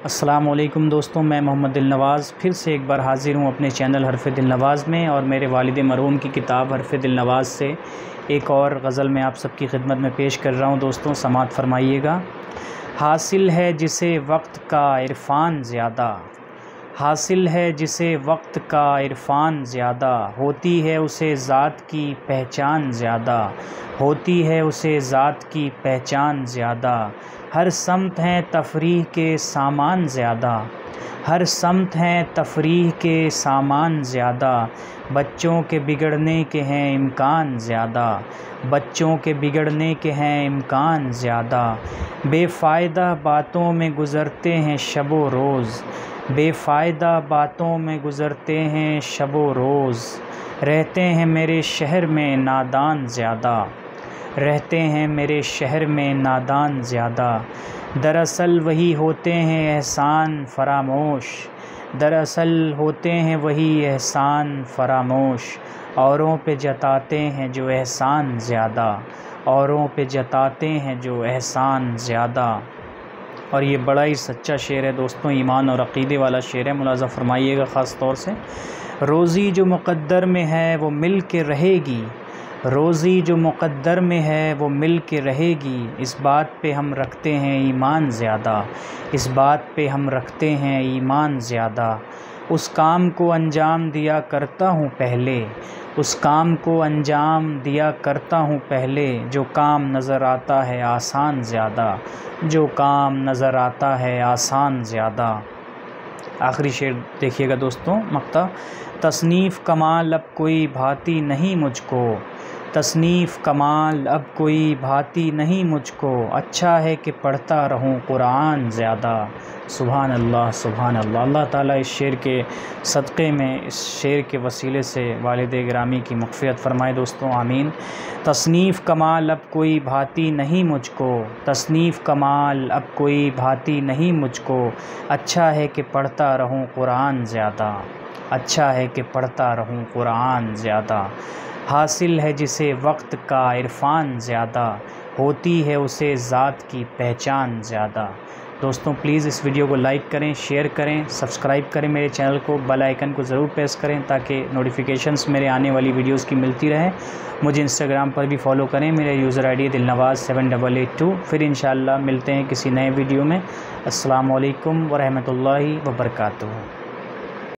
अस्सलामुअलैकुम दोस्तों, मैं मोहम्मद दिलनवाज़ फिर से एक बार हाज़िर हूँ अपने चैनल हरफ़ दिलनवाज़ में। और मेरे वालिद मरहूम की किताब हरफ़ दिलनवाज़ से एक और गज़ल मैं आप सबकी खिदमत में पेश कर रहा हूँ। दोस्तों समात फ़रमाइएगा। हासिल है जिसे वक्त का इरफ़ान ज़्यादा, हासिल है जिसे वक्त का इरफ़ान ज़्यादा, होती है उसे ज़ात की पहचान ज़्यादा, होती है उसे ज़ात की पहचान ज़्यादा। हर समत हैं तफरीह के सामान ज़्यादा, हर समत हैं तफरीह के सामान ज़्यादा। बच्चों के बिगड़ने के हैं इम्कान ज़्यादा, बच्चों के बिगड़ने के हैं इम्कान ज़्यादा। बेफ़ायदा बातों में गुज़रते हैं शबो रोज़, बेफ़ायदा बातों में गुज़रते हैं शबो रोज़। रहते हैं मेरे शहर में नादान ज़्यादा, रहते हैं मेरे शहर में नादान ज़्यादा। दरअसल वही होते हैं एहसान फरामोश, दरअसल होते हैं वही एहसान फरामोश। औरों पे जताते हैं जो एहसान ज़्यादा, औरों पे जताते हैं जो एहसान ज़्यादा। और ये बड़ा ही सच्चा शेर है दोस्तों, ईमान और अक़ीदे वाला शेर है। मुलाज़ा फ़रमाइएगा ख़ास तौर से। रोज़ी जो मुक़द्दर में है वो मिल के रहेगी, रोज़ी जो मुक़द्दर में है वो मिल के रहेगी। इस बात पे हम रखते हैं ईमान ज़्यादा, इस बात पे हम रखते हैं ईमान ज़्यादा। उस काम को अंजाम दिया करता हूँ पहले, उस काम को अंजाम दिया करता हूँ पहले। जो काम नज़र आता है आसान ज़्यादा, जो काम नज़र आता है आसान ज़्यादा। आखिरी शेर देखिएगा दोस्तों, मक्ता। तसनीफ़ कमाल अब कोई भाती नहीं मुझको, तसनीफ़ कमाल अब कोई भाती नहीं मुझको। अच्छा है कि पढ़ता रहूँ कुरान ज़्यादा। सुभान अल्लाह, सुभान अल्लाह। अल्लाह ताला इस शेर के सदक़े में, इस शेर के वसीले से वालिद गिरामी की मग़फ़िरत फ़रमाए दोस्तों, आमीन। तसनीफ़ कमाल अब कोई भाती नहीं मुझको, तसनीफ़ कमाल अब कोई भाती नहीं मुझको। अच्छा है कि पढ़ता रहूँ कुरान ज़्यादा, अच्छा है कि पढ़ता रहूँ कुरान ज़्यादा। हासिल है जिसे वक्त का इरफ़ान ज़्यादा, होती है उसे ज़ात की पहचान ज़्यादा। दोस्तों प्लीज़ इस वीडियो को लाइक करें, शेयर करें, सब्सक्राइब करें मेरे चैनल को, बेल आइकन को ज़रूर प्रेस करें ताकि नोटिफिकेशंस मेरे आने वाली वीडियोस की मिलती रहे। मुझे इंस्टाग्राम पर भी फॉलो करें, मेरा यूज़र आईडी है दिलनवाज़ 7882। फिर इंशाअल्लाह मिलते हैं किसी नए वीडियो में। अस्सलामु अलैकुम व रहमतुल्लाहि व बरकातुहू।